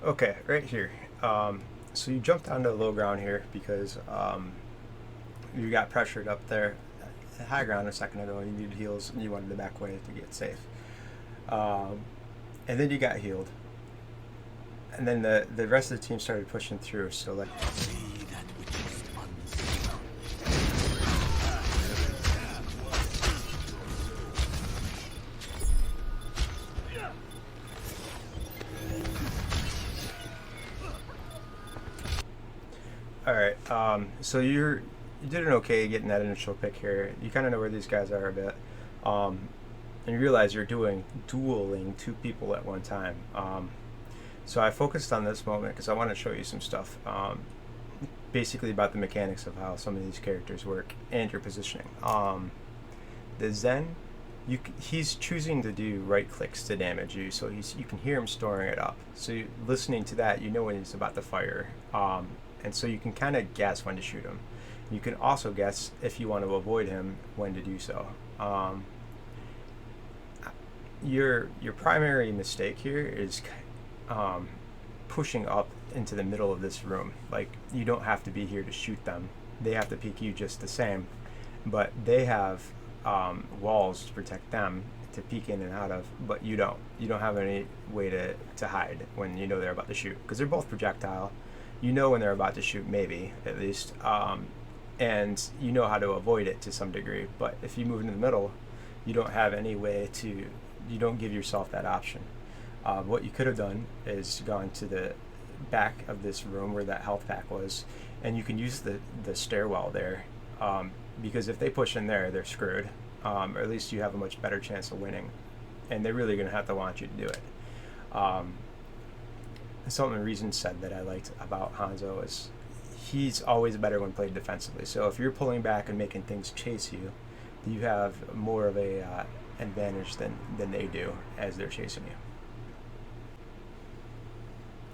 Okay, right here. So you jumped onto the low ground here because you got pressured up there at high ground a second ago. You needed heals and you wanted to back away to get safe. Um, and then you got healed. And then the rest of the team started pushing through. So like, all right. So you did an okay getting that initial pick here. You kind of know where these guys are a bit. And you realize you're dueling two people at one time. So I focused on this moment because I want to show you some stuff, basically about the mechanics of how some of these characters work and your positioning. The Zen, he's choosing to do right clicks to damage you, so you can hear him storing it up. So listening to that, you know when he's about to fire, and so you can kind of guess when to shoot him. You can also guess if you want to avoid him when to do so. Your primary mistake here is pushing up into the middle of this room. Like, you don't have to be here to shoot them. They have to peek you just the same, but they have walls to protect them to peek in and out of, but you don't. You don't have any way to hide when you know they're about to shoot, because they're both projectile. You know when they're about to shoot, maybe, at least, and you know how to avoid it to some degree, but if you move into the middle, you don't have any way to, you don't give yourself that option. What you could have done is gone to the back of this room where that health pack was, and you can use the stairwell there, because if they push in there, they're screwed, or at least you have a much better chance of winning, and they're really going to have to want you to do it. Something Reason said that I liked about Hanzo is he's always better when played defensively. So if you're pulling back and making things chase you, you have more of a advantage than they do as they're chasing you.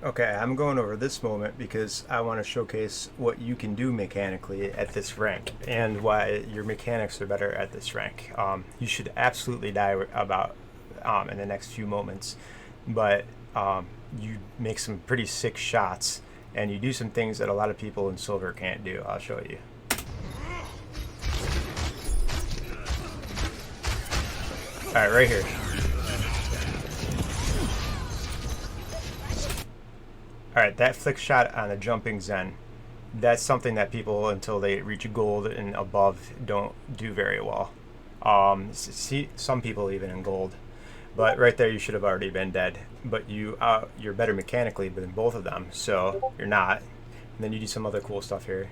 Okay, I'm going over this moment because I want to showcase what you can do mechanically at this rank and why your mechanics are better at this rank. You should absolutely die about in the next few moments, but you make some pretty sick shots and you do some things that a lot of people in silver can't do. I'll show you. Alright, right here. Alright, that flick shot on a jumping Zen, that's something that people, until they reach gold and above, don't do very well. See, some people even in gold. But right there, you should have already been dead. But you're better mechanically than both of them, so you're not. And then you do some other cool stuff here.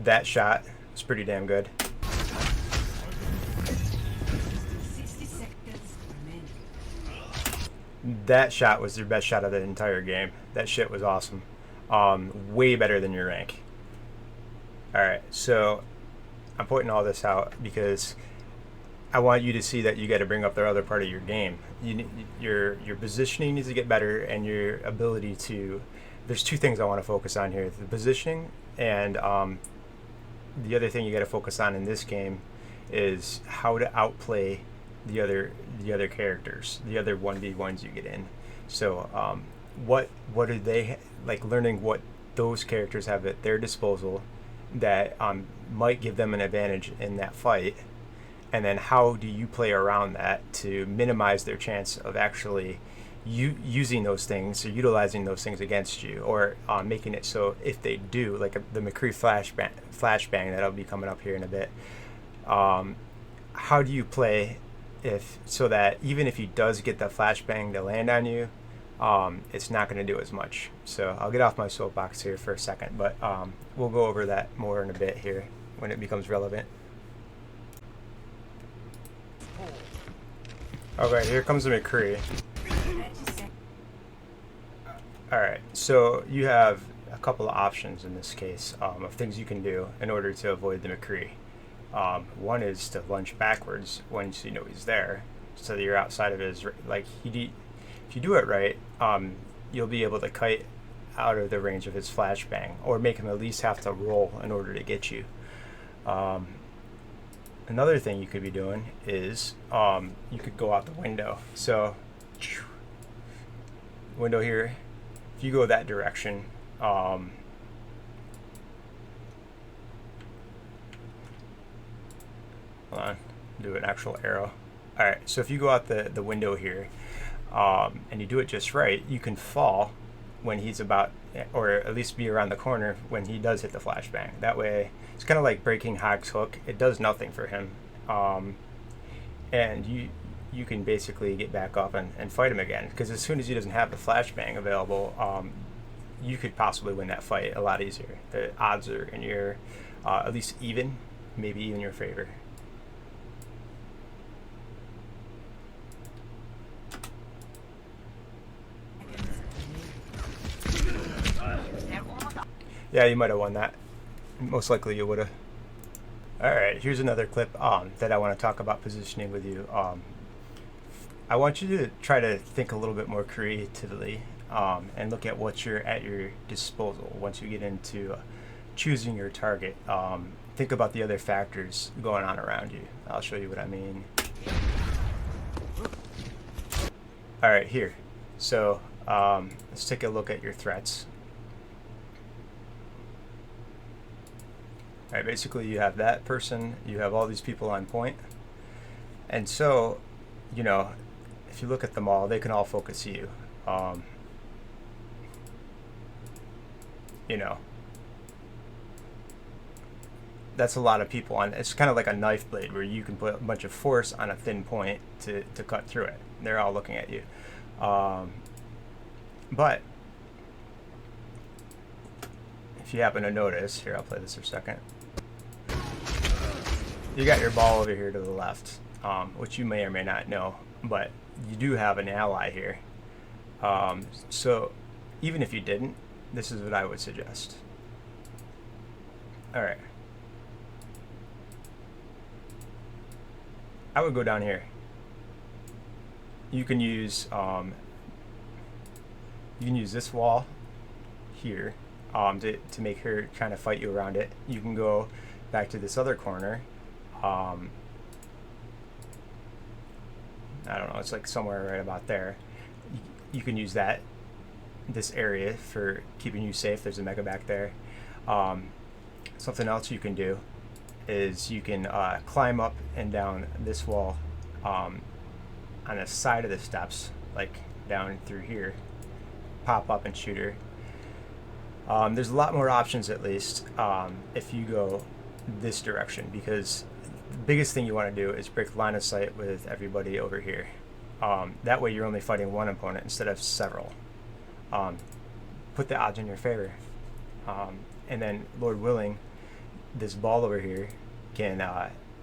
That shot is pretty damn good. That shot was your best shot of the entire game. That shit was awesome. Way better than your rank. Alright, so I'm pointing all this out because I want you to see that you got to bring up the other part of your game. Your positioning needs to get better, and your ability to... There's two things I want to focus on here. The positioning, and the other thing you got to focus on in this game is how to outplay the other characters, the other 1v1s you get in. So what are they like? Learning what those characters have at their disposal that might give them an advantage in that fight, and then how do you play around that to minimize their chance of actually using those things or utilizing those things against you, or making it so if they do, like the McCree flashbang that'll be coming up here in a bit, how do you play so that even if he does get the flashbang to land on you, it's not going to do as much. So I'll get off my soapbox here for a second, but we'll go over that more in a bit here when it becomes relevant. Alright, here comes the McCree. Alright, so you have a couple of options in this case of things you can do in order to avoid the McCree. One is to lunge backwards once you know he's there, so that you're outside of his, like, if you do it right, you'll be able to kite out of the range of his flashbang, or make him at least have to roll in order to get you. Another thing you could be doing is you could go out the window. So window here, if you go that direction, hold on, do an actual arrow. All right, so if you go out the window here, and you do it just right, you can fall when he's about, or at least be around the corner when he does hit the flashbang. That way, it's kind of like breaking Hog's hook. It does nothing for him, and you can basically get back up and fight him again. Because as soon as he doesn't have the flashbang available, you could possibly win that fight a lot easier. The odds are in your, at least even, maybe even your favor. Yeah, you might have won that. Most likely you would have. Alright, here's another clip that I want to talk about positioning with you. I want you to try to think a little bit more creatively and look at what you're at your disposal once you get into choosing your target. Think about the other factors going on around you. I'll show you what I mean. Alright, here. So let's take a look at your threats. All right, basically you have that person, you have all these people on point, and so, you know, if you look at them all, they can all focus you. You know, that's a lot of people on. It's kind of like a knife blade where you can put a bunch of force on a thin point to cut through it. They're all looking at you. But if you happen to notice, here, I'll play this for a second. You got your ball over here to the left, which you may or may not know, but you do have an ally here. So even if you didn't, this is what I would suggest. All right. I would go down here. You can use this wall here to make her kind of fight you around it. You can go back to this other corner. I don't know, it's like somewhere right about there. You can use this area for keeping you safe. There's a mega back there. Something else you can do is you can climb up and down this wall on the side of the steps, like down through here, pop up and shoot her. There's a lot more options, at least, if you go this direction, because the biggest thing you want to do is break line of sight with everybody over here. That way you're only fighting one opponent instead of several. Put the odds in your favor. And then, Lord willing, this ball over here can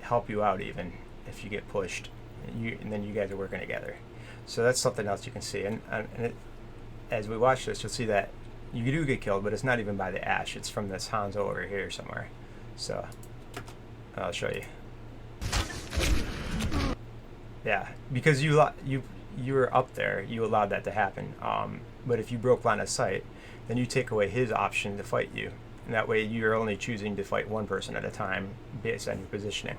help you out even if you get pushed. And then you guys are working together. So that's something else you can see. And as we watch this, you'll see that you do get killed, but it's not even by the Ashe. It's from this Hanzo over here somewhere. So I'll show you. Yeah, because you were up there, you allowed that to happen. But if you broke line of sight, then you take away his option to fight you. And that way you're only choosing to fight one person at a time based on your positioning.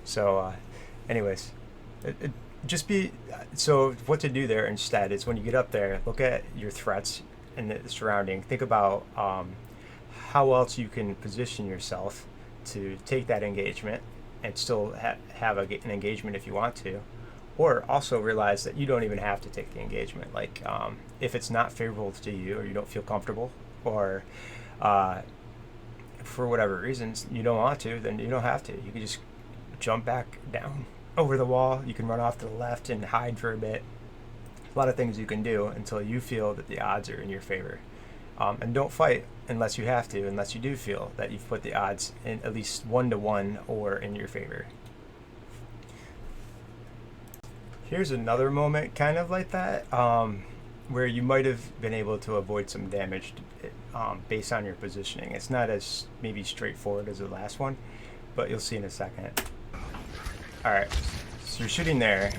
So anyways, so what to do there instead is when you get up there, look at your threats and the surrounding. Think about how else you can position yourself to take that engagement and still have an engagement if you want to, or also realize that you don't even have to take the engagement. Like if it's not favorable to you, or you don't feel comfortable, or for whatever reasons you don't want to, then you don't have to. You can just jump back down over the wall. You can run off to the left and hide for a bit. A lot of things you can do until you feel that the odds are in your favor. And don't fight unless you have to, unless you do feel that you've put the odds in at least 1-to-1 or in your favor. Here's another moment kind of like that, where you might have been able to avoid some damage based on your positioning. It's not as maybe straightforward as the last one, but you'll see in a second. Alright, so you're shooting there,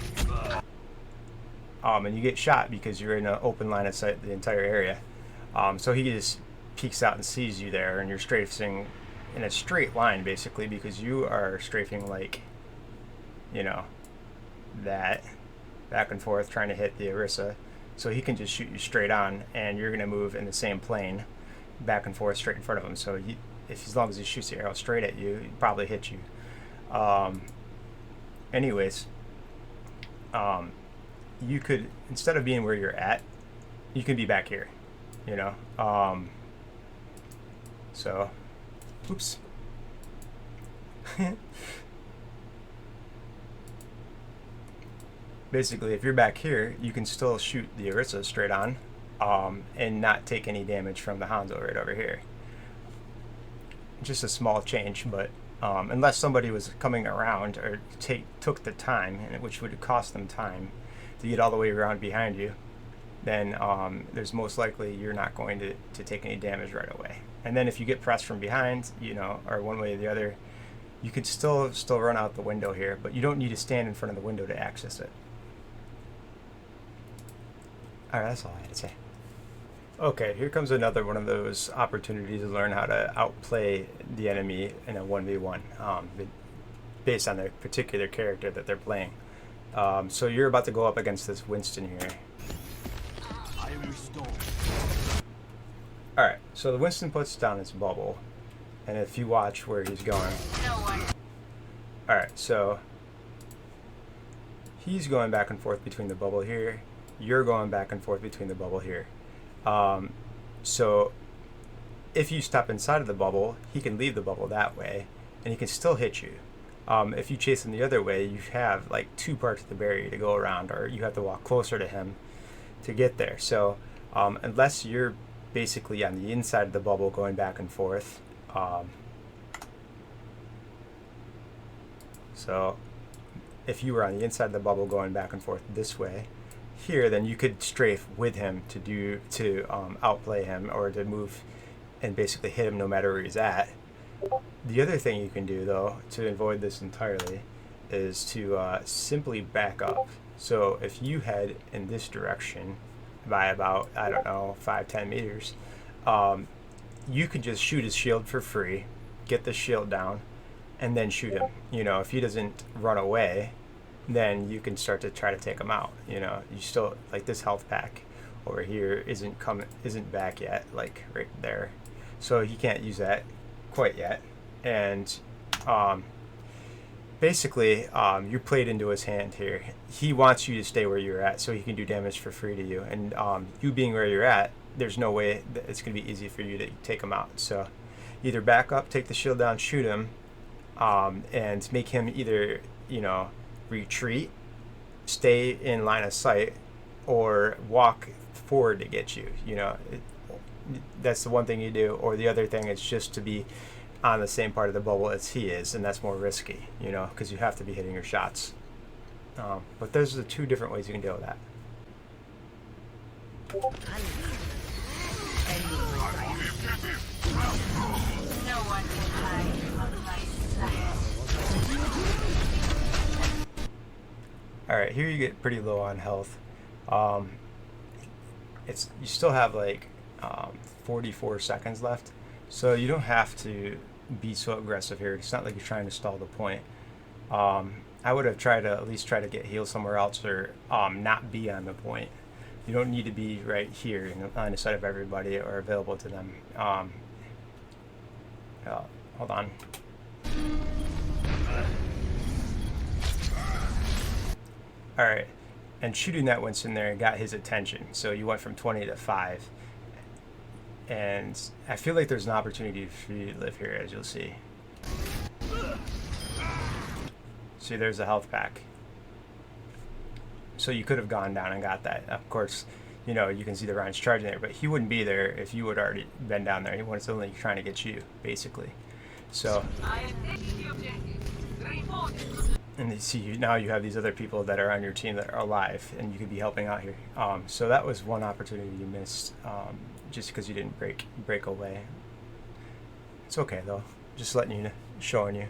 and you get shot because you're in an open line of sight the entire area. So he just peeks out and sees you there, and you're strafing in a straight line basically, because you are strafing like, you know, that back and forth trying to hit the Orisa. So he can just shoot you straight on, and you're going to move in the same plane back and forth straight in front of him. So as long as he shoots the arrow straight at you, he'd probably hit you. Anyways, you could, instead of being where you're at, you can be back here, you know. So, oops. Basically, if you're back here, you can still shoot the Orisa straight on, and not take any damage from the Hanzo right over here. Just a small change, but unless somebody was coming around or took the time, which would cost them time, to get all the way around behind you, then there's most likely you're not going to take any damage right away. And then if you get pressed from behind, you know, or one way or the other, you could still run out the window here, but you don't need to stand in front of the window to access it. Alright, that's all I had to say. Okay, here comes another one of those opportunities to learn how to outplay the enemy in a 1v1, based on their particular character that they're playing. So you're about to go up against this Winston here. Alright, so the Winston puts down his bubble, and if you watch where he's going. Alright, so he's going back and forth between the bubble here. You're going back and forth between the bubble here. So if you step inside of the bubble, he can leave the bubble that way, and he can still hit you. If you chase him the other way, you have like 2 parts of the barrier to go around, or you have to walk closer to him to get there. So unless you're basically on the inside of the bubble going back and forth, so if you were on the inside of the bubble going back and forth this way here, then you could strafe with him to outplay him, or to move and basically hit him no matter where he's at. The other thing you can do, though, to avoid this entirely, is to simply back up. So if you head in this direction by about, I don't know, 5-10 meters, you could just shoot his shield for free, get the shield down, and then shoot him. You know, if he doesn't run away, then you can start to try to take him out. You know, you still, like, this health pack over here isn't back yet, like right there, so he can't use that quite yet. And basically you're played into his hand here. He wants you to stay where you're at so he can do damage for free to you, and you being where you're at, there's no way that it's going to be easy for you to take him out. So either back up, take the shield down, shoot him, and make him either, you know, retreat, stay in line of sight, or walk forward to get you. You know, that's the one thing you do. Or the other thing is just to be on the same part of the bubble as he is, and that's more risky, you know, because you have to be hitting your shots. But those are the 2 different ways you can deal with that. No one can hide from my sight. Alright, here you get pretty low on health. You still have like 44 seconds left, so you don't have to be so aggressive here. It's not like you're trying to stall the point. I would have tried to at least try to get healed somewhere else, or not be on the point. You don't need to be right here on the side of everybody or available to them. Hold on. Alright, and shooting that Winston there got his attention, so you went from 20 to 5. And I feel like there's an opportunity for you to live here, as you'll see. See, there's a health pack. So you could have gone down and got that. Of course, you know, you can see the rounds charging there, but he wouldn't be there if you had already been down there. He was only trying to get you, basically. So, and you see, now you have these other people that are on your team that are alive, and you could be helping out here. So that was one opportunity you missed, just because you didn't break away. It's okay though. Just letting you know, showing you.